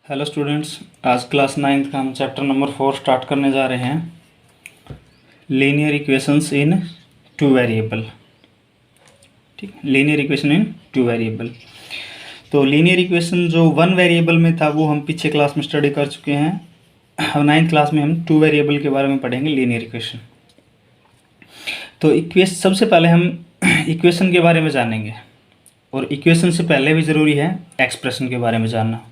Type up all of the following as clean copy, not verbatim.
Hello students, आज class 9th का हम चैप्टर नंबर 4 स्टार्ट करने जा रहे हैं। Linear equations in two variable. ठीक, linear equation in two variable. तो लीनियर इक्वेशन जो वन वेरिएबल में था वो हम पीछे क्लास में स्टडी कर चुके हैं। अब 9th क्लास में हम टू वेरिएबल के बारे में पढ़ेंगे, लीनियर इक्वेशन। तो इक्वेशन सबसे पहले हम इक्वेशन के बारे में जानेंगे, और इक्वेशन से पहले भी ज़रूरी है एक्सप्रेशन के बारे में जानना।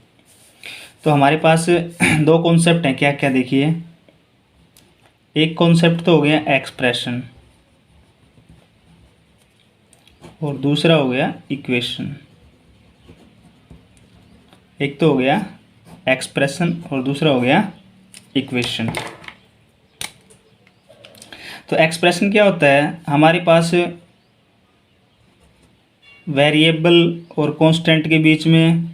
तो हमारे पास दो कॉन्सेप्ट हैं, क्या क्या देखिए। एक कॉन्सेप्ट तो हो गया एक्सप्रेशन और दूसरा हो गया इक्वेशन। एक तो हो गया एक्सप्रेशन और दूसरा हो गया इक्वेशन। तो एक्सप्रेशन क्या होता है, हमारे पास वेरिएबल और कांस्टेंट के बीच में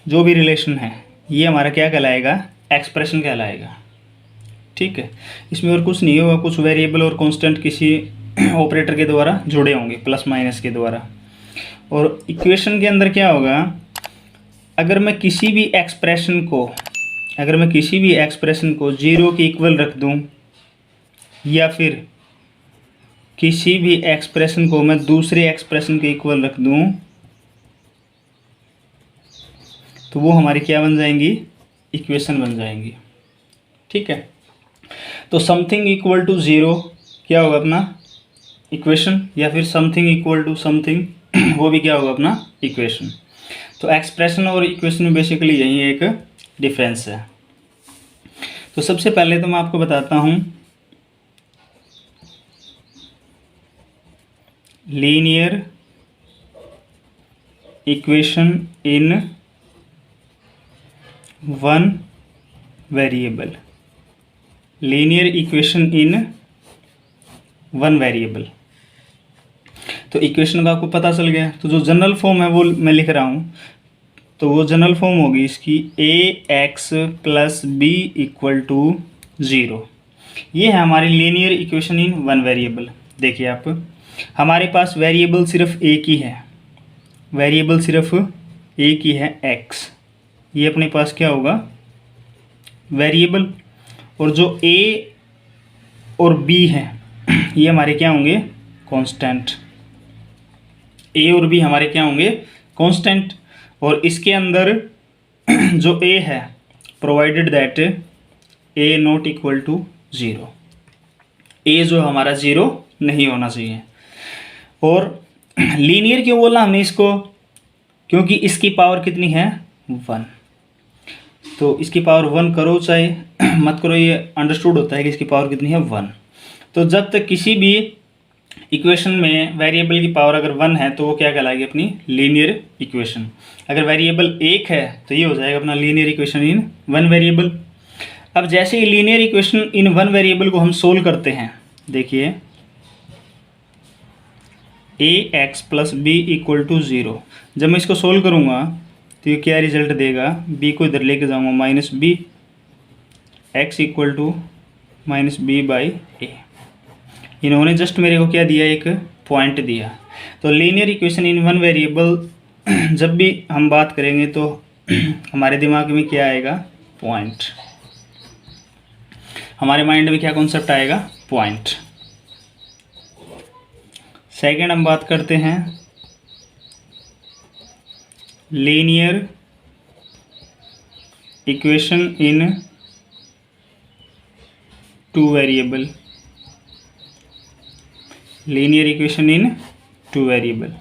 जो भी रिलेशन है ये हमारा क्या कहलाएगा, एक्सप्रेशन कहलाएगा। ठीक है, इसमें और कुछ नहीं होगा, कुछ वेरिएबल और कांस्टेंट किसी ऑपरेटर के द्वारा जुड़े होंगे, प्लस माइनस के द्वारा। और इक्वेशन के अंदर क्या होगा, अगर मैं किसी भी एक्सप्रेशन को जीरो के इक्वल रख दूं, या फिर किसी भी एक्सप्रेशन को मैं दूसरे एक्सप्रेशन के इक्वल रख दूं, तो वो हमारी क्या बन जाएंगी, इक्वेशन बन जाएंगी। ठीक है, तो समथिंग इक्वल टू ज़ीरो क्या होगा अपना इक्वेशन, या फिर समथिंग इक्वल टू समथिंग वो भी क्या होगा अपना इक्वेशन। तो एक्सप्रेशन और इक्वेशन में बेसिकली यही एक डिफरेंस है। तो सबसे पहले तो मैं आपको बताता हूँ linear equation in one variable. Linear equation in one variable. तो इक्वेशन का आपको पता चल गया। तो जो जनरल फॉर्म है वो मैं लिख रहा हूँ, तो वो जनरल फॉर्म होगी इसकी ax plus B equal to 0। ये है हमारी linear equation in one variable. देखिए आप, हमारे पास वेरिएबल सिर्फ एक ही है, x। ये अपने पास क्या होगा, वेरिएबल। और जो a और b है ये हमारे क्या होंगे, कांस्टेंट। a और b हमारे क्या होंगे, कांस्टेंट। और इसके अंदर जो a है, provided that a not equal to 0, a जो हमारा 0 नहीं होना चाहिए। और लीनियर क्यों बोला हमने इसको, क्योंकि इसकी पावर कितनी है, 1। तो इसकी पावर 1 करो चाहे मत करो, ये अंडरस्टूड होता है कि इसकी पावर कितनी है, 1। तो जब तक किसी भी इक्वेशन में वेरिएबल की पावर अगर 1 है तो वो क्या कहलाएगी, अपनी लीनियर इक्वेशन। अगर वेरिएबल 1 है तो ये हो जाएगा अपना linear equation in one variable. अब जैसे ही linear equation in one variable को हम सोल्व करते हैं, देखिए ax plus B equal to 0। जब मैं इसको सोल्व करूँगा तो ये क्या रिजल्ट देगा, b को इधर लेके जाऊँगा minus B, x equal to minus B by A. इन्होंने जस्ट मेरे को क्या दिया, एक पॉइंट दिया। तो linear equation in one variable जब भी हम बात करेंगे तो हमारे दिमाग में क्या आएगा, पॉइंट। हमारे माइंड में क्या कॉन्सेप्ट आएगा, पॉइंट। सेकेंड हम बात करते हैं linear equation in two variable. Linear equation in two variable.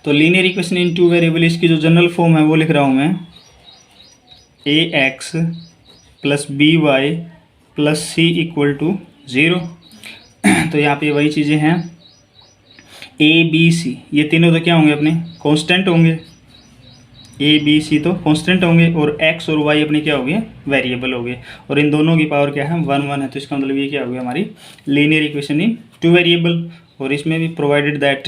तो linear equation in two variable, इसकी जो जनरल फॉर्म है वो लिख रहा हूँ मैं, ax plus B Y plus C equal to 0। तो यहाँ पे वही चीज़ें हैं, a b c ये तीनों तो क्या होंगे, अपने कांस्टेंट होंगे। a b c तो कांस्टेंट होंगे, और x और y अपने क्या हो गए, वेरिएबल हो गए। और इन दोनों की पावर क्या है, 1 1 है। तो इसका मतलब ये क्या हो गया, हमारी linear equation in two variable. और इसमें भी प्रोवाइडेड दैट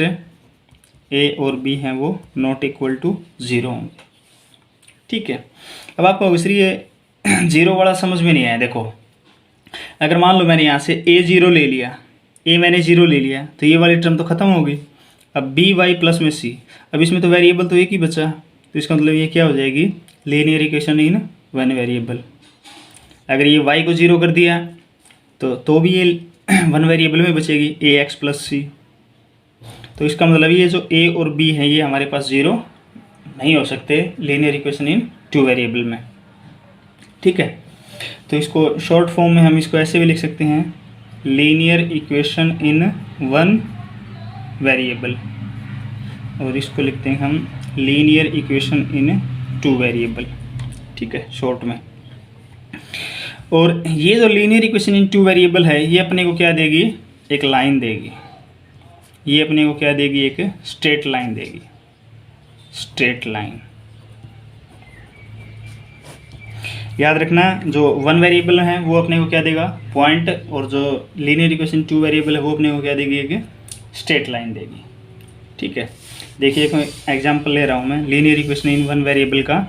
a और b हैं वो नॉट इक्वल टू 0 होंगे। ठीक है, अब आपको इसलिए 0 वाला समझ में नहीं आया। देखो, अगर मान लो मैंने यहाँ से a0 ले लिया, मैंने 0 ले लिया, तो ये वाली टर्म तो खत्म हो गई। अब बी वाई प्लस में सी, अब इसमें तो वेरिएबल तो एक ही बचा, तो इसका मतलब ये क्या हो जाएगी, linear equation in one variable. अगर ये y को 0 कर दिया तो भी ये वन वेरिएबल में बचेगी ए एक्स प्लस सी। तो इसका मतलब ये जो a और b है ये हमारे पास 0 नहीं हो सकते linear equation in two variable में। ठीक है, तो इसको शॉर्ट फॉर्म में हम इसको ऐसे भी लिख सकते हैं, linear equation in one variable, और इसको लिखते हैं हम linear equation in two variable. ठीक है, शॉर्ट में। और ये जो linear equation in two variable है ये अपने को क्या देगी, एक लाइन देगी। ये अपने को क्या देगी, एक स्ट्रेट लाइन देगी, स्ट्रेट लाइन। याद रखना, जो वन वेरिएबल है वो अपने को क्या देगा, पॉइंट, और जो लीनियर इक्वेशन टू वेरिएबल है वो अपने को क्या देगी, एक स्ट्रेट लाइन देगी। ठीक है, देखिए एक एग्जांपल ले रहा हूँ मैं linear equation in one variable का।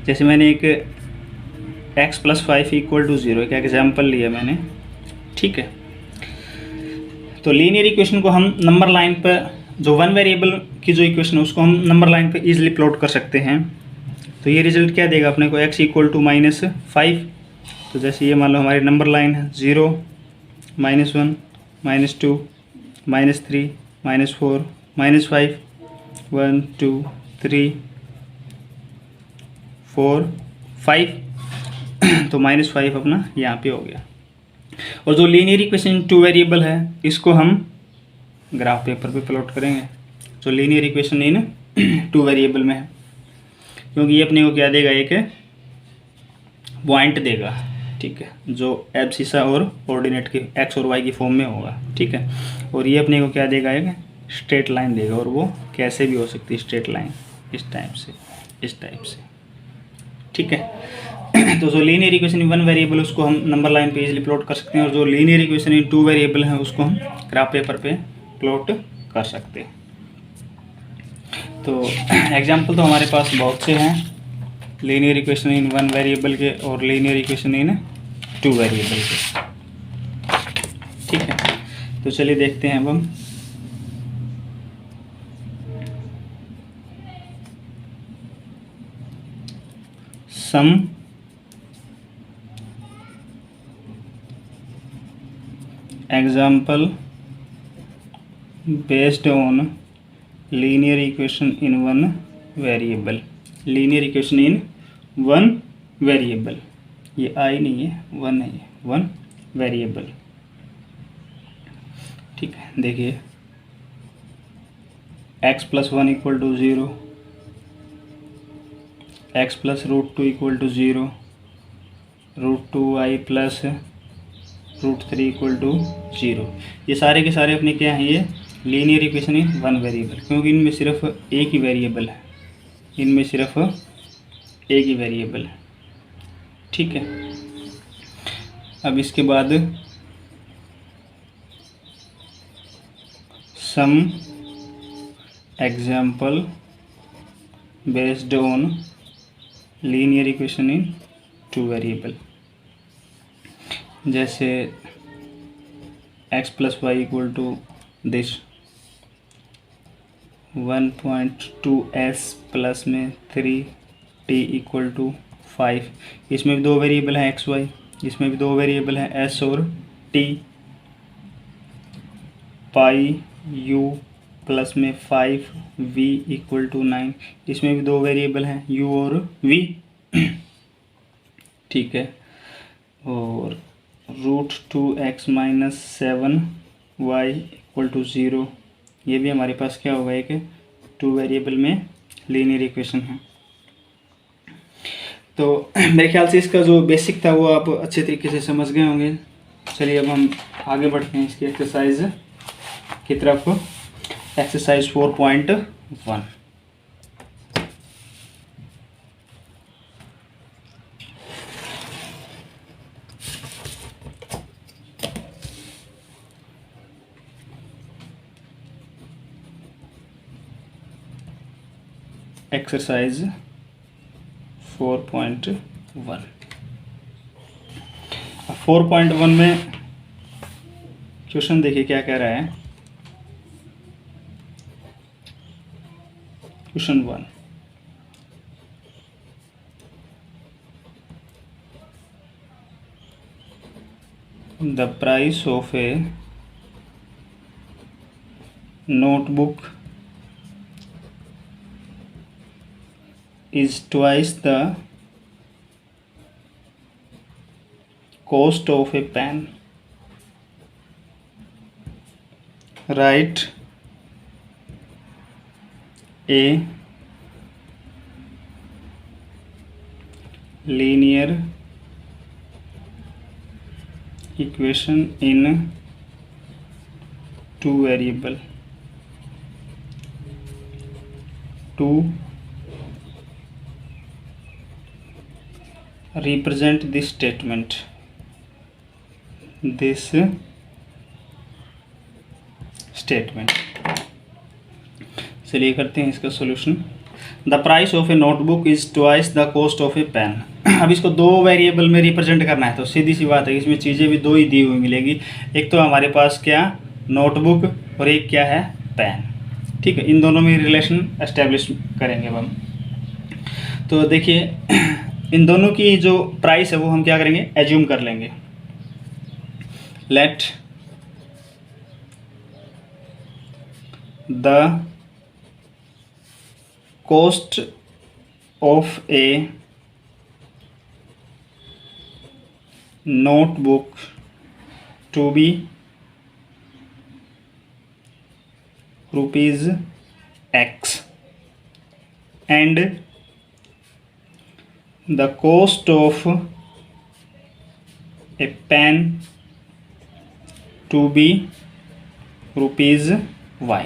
जैसे मैंने एक x प्लस 5 इक्वल टू 0 एक एग्जांपल लिया मैंने। ठीक है, तो लीनियर इक्वेशन को हम नंबर लाइन पर, जो वन वेरिएबल की जो इक्वेशन है उसको हम नंबर लाइन पर इजीली प्लॉट कर सकते हैं। तो ये रिजल्ट क्या देगा अपने को, x इक्वल टू -5। तो जैसे ये मान लो हमारी नंबर लाइन है 0, -1, -2, -3, -4, -5, 1 2 3 4 5 तो -5 अपना यहाँ पे हो गया। और जो लीनियर इक्वेशन टू वेरिएबल है इसको हम ग्राफ पेपर पे प्लॉट करेंगे, जो linear equation in two variable में है, क्योंकि ये अपने को क्या देगा, एक पॉइंट देगा। ठीक है, जो एब्सिसा और ऑर्डिनेट के एक्स और वाई की फॉर्म में होगा। ठीक है, और ये अपने को क्या देगा, एक स्ट्रेट लाइन देगा, और वो कैसे भी हो सकती है स्ट्रेट लाइन, इस टाइप से, इस टाइप से। ठीक है, तो जो linear equation in one variable उसको हम नंबर लाइन पे इजीली प्लॉट कर सकते हैं, और जो linear equation in two variable है उसको हम ग्राफ पेपर पे प्लॉट कर सकते हैं। तो एग्जांपल तो हमारे पास बहुत से हैं, linear equation in one variable के और linear equation in two variable के। ठीक है, तो चलिए देखते हैं अब हम। Some example based on linear equation in one variable. Linear equation in one variable, ये आई नहीं है, वन है, वन वेरिएबल। ठीक है, देखिए x plus 1 equal to 0, x plus √2 equal to 0, √2y plus √3 equal to 0। ये सारे के सारे अपने क्या हैं, ये linear equation in one variable, क्योंकि इनमें सिर्फ एक ही वेरिएबल है, इनमें सिर्फ एक ही वेरिएबल है। ठीक है, अब इसके बाद some example based on linear equation in two variable. जैसे x plus Y equal to this 1.2s plus में 3t इक्वल टू 5। इसमें भी दो वेरिएबल हैं x वाई, इसमें भी दो वेरिएबल हैं s और t। पाई u प्लस में 5v इक्वल टू 9, इसमें भी दो वेरिएबल हैं u और v। ठीक है, और √2x minus 7y equal to 0, ये भी हमारे पास क्या होगा, एक टू वेरिएबल में लीनियर इक्वेशन है। तो मेरे ख्याल से इसका जो बेसिक था वो आप अच्छे तरीके से समझ गए होंगे। चलिए अब हम आगे बढ़ते हैं इसकी एक्सरसाइज की तरफ। एक्सरसाइज 4.1। एक्सरसाइज 4.1। 4.1 में क्वेश्चन देखिए क्या कह रहा है। Question 1, the price of a notebook is twice the cost of a pen. Write a linear equation in two variable to represent this statement. चलिए करते हैं इसका solution. The price of a notebook is twice the cost of a pen. अब इसको दो variable में represent करना है तो सीधी सी बात है, इसमें चीज़ें भी दो ही दी हुई मिलेगी। एक तो हमारे पास क्या नोटबुक और एक क्या है पेन। ठीक है, इन दोनों में रिलेशन एस्टेब्लिश करेंगे अब हम। तो देखिए इन दोनों की जो प्राइस है वो हम क्या करेंगे एज्यूम कर लेंगे। Let the cost of a notebook to be rupees X and the cost of a pen to be rupees Y।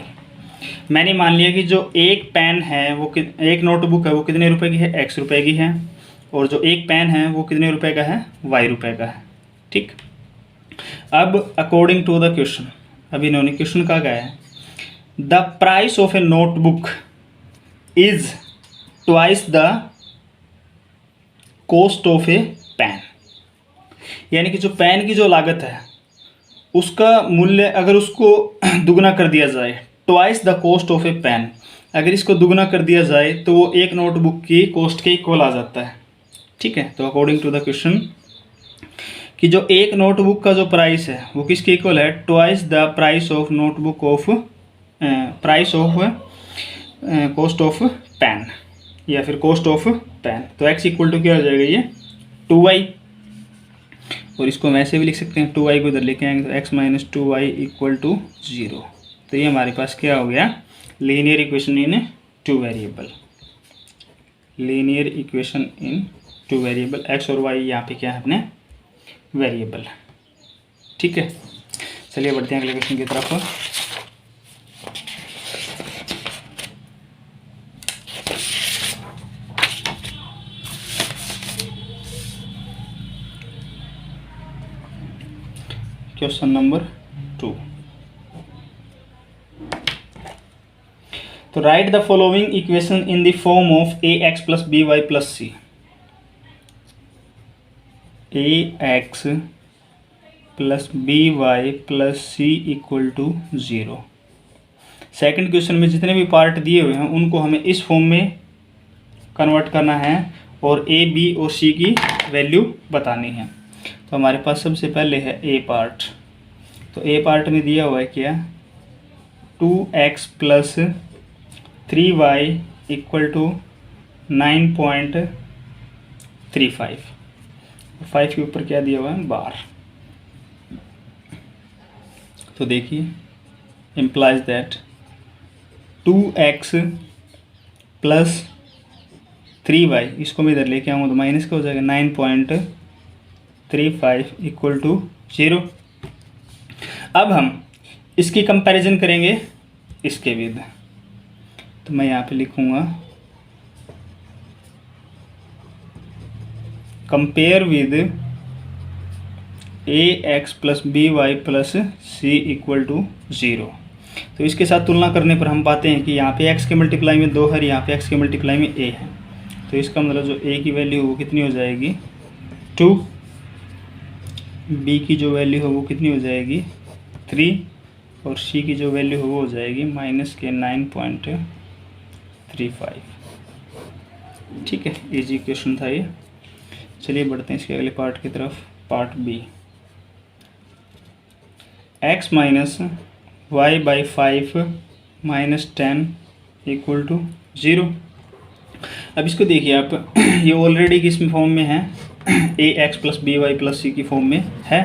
मैंने मान लिया कि जो एक पेन है वो एक नोटबुक है वो कितने रुपए की है X रुपए की है, और जो एक पेन है वो कितने रुपए का है Y रुपए का है। ठीक, अब अकॉर्डिंग टू द क्वेश्चन, अभी इन्होंने क्वेश्चन कहा गया है the price of a notebook is twice the cost of a pen. यानी कि जो पेन की जो लागत है उसका मूल्य अगर उसको दुगना कर दिया जाए, twice the cost of a pen, अगर इसको दुगना कर दिया जाए तो वो एक नोटबुक की कॉस्ट के इक्वल आ जाता है। ठीक है, तो अकॉर्डिंग टू द क्वेश्चन कि जो एक नोटबुक का जो प्राइस है वो किसके इक्वल है twice the price of notebook of price of cost of pen या फिर कॉस्ट ऑफ पेन। तो x इक्वल टू क्या हो जाएगा ये 2y, और इसको हम ऐसे भी लिख सकते हैं 2y को इधर लेके आएंगे तो x minus 2y equal to 0। तो ये हमारे पास क्या हो गया linear equation in two variable. Linear equation in two variable x और y यहाँ पे क्या है अपने वेरिएबल। ठीक है, चलिए बढ़ते हैं अगले क्वेश्चन की तरफ। Question number 2। तो write the following equation in the form of ax plus by plus c। ax plus by plus c equal to 0। Second question में जितने भी पार्ट दिए हुए हैं उनको हमें इस फॉर्म में कन्वर्ट करना है और a b और c की वैल्यू बतानी है। तो हमारे पास सबसे पहले है ए पार्ट। तो ए पार्ट में दिया हुआ है क्या 2x plus 3y equal to 9.35। 5 के ऊपर क्या दिया हुआ है बार। तो देखिए implies that 2x plus 3y, इसको मैं इधर लेके आऊँगा तो माइनस का हो जाएगा 9.35 इक्वल टू 0। अब हम इसकी कंपैरिजन करेंगे इसके विद। तो मैं यहाँ पे लिखूँगा compare with ax plus by plus c equal to 0। तो इसके साथ तुलना करने पर हम पाते हैं कि यहाँ पे x के मल्टीप्लाई में 2 है, यहाँ पे x के मल्टीप्लाई में a है। तो इसका मतलब जो a की वैल्यू वो कितनी हो जाएगी 2, b की जो वैल्यू हो वो कितनी हो जाएगी 3, और c की जो वैल्यू हो वो हो जाएगी माइनस के 9.35। ठीक है, इजी क्वेश्चन था ये। चलिए बढ़ते हैं इसके अगले पार्ट की तरफ, part B. x minus Y by 5 minus 10 equal to 0। अब इसको देखिए आप, ये ऑलरेडी किस फॉर्म में है, A X plus B Y plus C की फॉर्म में है,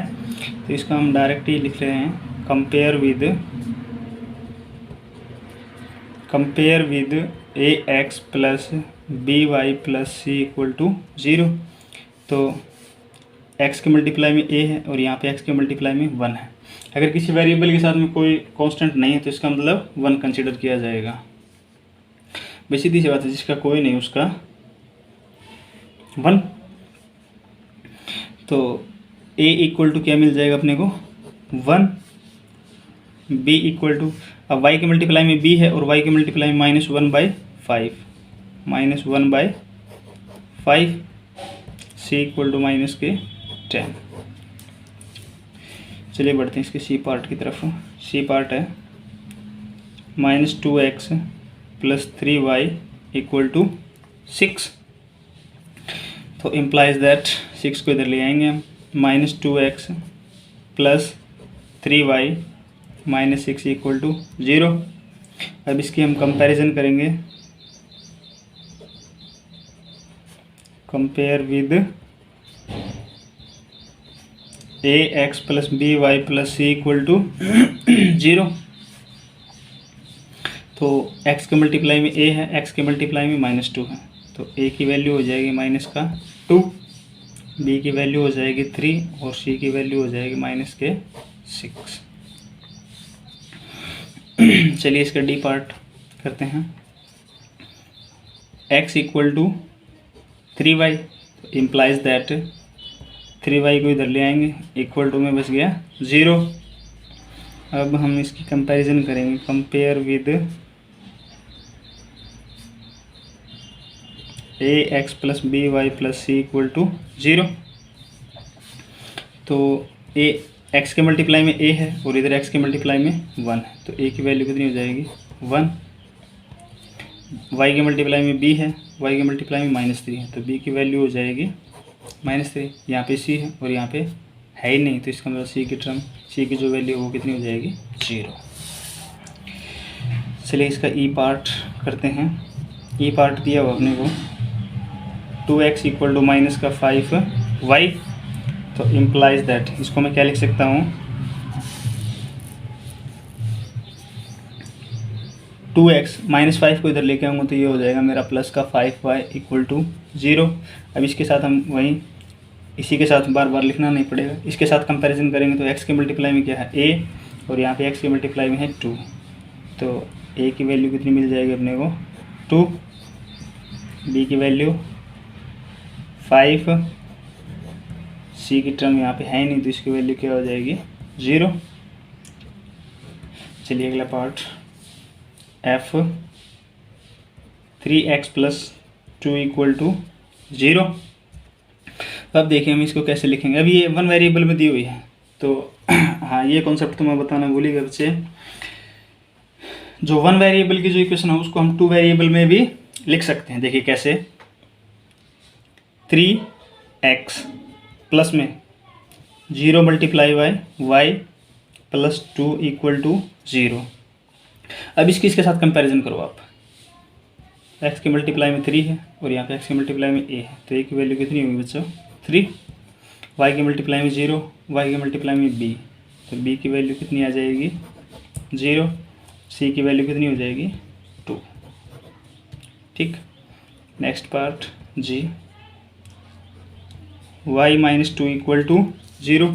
तो इसको हम डायरेक्ट ही लिख रहे हैं compare with A X plus B Y plus C equal to 0। तो x के मल्टीप्लाई में a है और यहाँ पे x के मल्टीप्लाई में 1 है। अगर किसी वेरिएबल के साथ में कोई कांस्टेंट नहीं है तो इसका मतलब 1 कंसीडर किया जाएगा। बस सीधी सी बात है, जिसका कोई नहीं उसका 1। तो a इक्वल टू क्या मिल जाएगा अपने को 1, b इक्वल टू, अब y के मल्टीप्लाई में b है और y के मल्टीप्लाई में -1/5 c इक्वल टू -10। चलिए बढ़ते हैं इसके सी पार्ट की तरफ। सी पार्ट है -2x plus 3y equal to 6। तो इम्प्लाइज दैट 6 को इधर ले आएंगे हम, -2x plus 3y minus 6 equal to 0। अब इसकी हम कंपैरिजन करेंगे, compare with A X plus B Y plus C equal to 0। तो x के मल्टीप्लाई में a है, x के मल्टीप्लाई में -2 है, तो a की वैल्यू हो जाएगी -2, b की वैल्यू हो जाएगी 3 और c की वैल्यू हो जाएगी -6। चलिए इसका डी पार्ट करते हैं। x equal to 3y, implies that 3y को इधर ले आएंगे, इक्वल टू में बच गया 0। अब हम इसकी कंपैरिजन करेंगे, compare with A X plus B Y plus C equal to 0। तो ए x के मल्टीप्लाई में a है और इधर x के मल्टीप्लाई में 1 है, तो a की वैल्यू कितनी हो जाएगी 1। y के मल्टीप्लाई में b है, y के मल्टीप्लाई में -3 है, तो b की वैल्यू हो जाएगी -3। यहाँ पे c है और यहाँ पे है ही नहीं, तो इसका मतलब c की जो वैल्यू वो कितनी हो जाएगी 0। चलिए इसका ई पार्ट करते हैं। ई पार्ट दिया हुआ अपने को 2x इक्वल टू -5y, तो इम्प्लाइज दैट, इसको मैं क्या लिख सकता हूँ, 2x -5 को इधर लेके आऊँगा तो ये हो जाएगा मेरा प्लस का 5y इक्वल टू 0। अब इसके साथ हम वहीं इसी के साथ बार बार लिखना नहीं पड़ेगा, इसके साथ कंपैरिजन करेंगे तो x के मल्टीप्लाई में क्या है a और यहाँ पे x के मल्टीप्लाई में है 2, तो a की वैल्यू कितनी मिल जाएगी अपने को 2, b की वैल्यू 5, c की टर्म यहाँ पे है नहीं तो इसकी वैल्यू क्या हो जाएगी 0। चलिए अगला part, f 3x plus 2 equal to 0। अब देखिए हम इसको कैसे लिखेंगे। अब ये 1 वेरिएबल में दी हुई है, तो हाँ ये कॉन्सेप्ट तो मैं बताना भूल ही गया बच्चे, जो 1 वेरिएबल की जो इक्वेशन है उसको हम 2 वेरिएबल में भी लिख सकते हैं। देखिए कैसे, 3x प्लस में 0 multiply by y plus 2 equal to 0। अब इसके साथ कंपैरिजन करो आप, x के मल्टीप्लाई में 3 है और यहाँ पे x के मल्टीप्लाई में a है, तो a की वैल्यू कितनी होगी बच्चों 3, y के मल्टीप्लाई में 0, y के मल्टीप्लाई में b, तो b की वैल्यू कितनी आ जाएगी 0, c की वैल्यू कितनी हो जाएगी 2। ठीक, next part g, y -2 equal to 0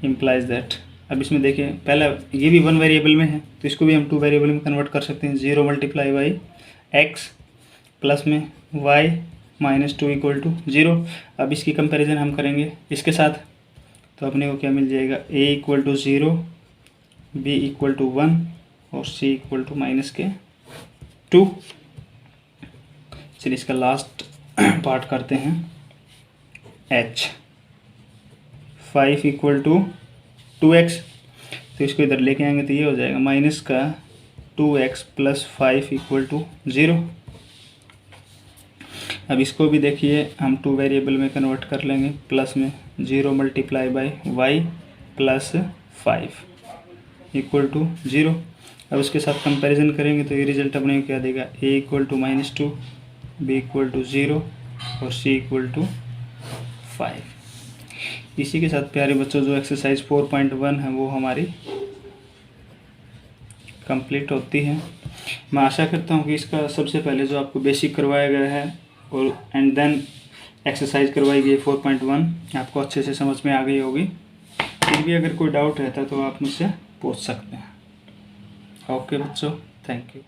implies that. अब इसमें देखिए पहला ये भी 1 वेरिएबल में है तो इसको भी हम 2 वेरिएबल में कन्वर्ट कर सकते हैं। 0 मल्टीप्लाई बाई x प्लस में y -2 इक्वल टू 0। अब इसकी कंपैरिजन हम करेंगे इसके साथ, तो अपने को क्या मिल जाएगा, a equal to 0, b equal to 1 और c इक्वल टू -2। चलिए इसका लास्ट पार्ट करते हैं, h 5 इक्वल टू 2x, तो इसको इधर लेके आएंगे तो ये हो जाएगा माइनस का 2x प्लस 5 इक्वल टू 0। अब इसको भी देखिए हम 2 वेरिएबल में कन्वर्ट कर लेंगे, प्लस में 0 multiply by y plus 5, equal to 0। अब उसके साथ कंपैरिजन करेंगे तो ये रिजल्ट अपने को क्या देगा, A equal to -2, B equal to 0 और सी इक्वल टू 5। इसी के साथ प्यारे बच्चों जो एक्सरसाइज 4.1 है वो हमारी कंप्लीट होती है। मैं आशा करता हूँ कि इसका सबसे पहले जो आपको बेसिक करवाया गया है और एंड देन एक्सरसाइज करवाई गई 4.1 आपको अच्छे से समझ में आ गई होगी। फिर भी अगर कोई डाउट रहता है तो आप मुझसे पूछ सकते हैं। ओके बच्चों, थैंक यू।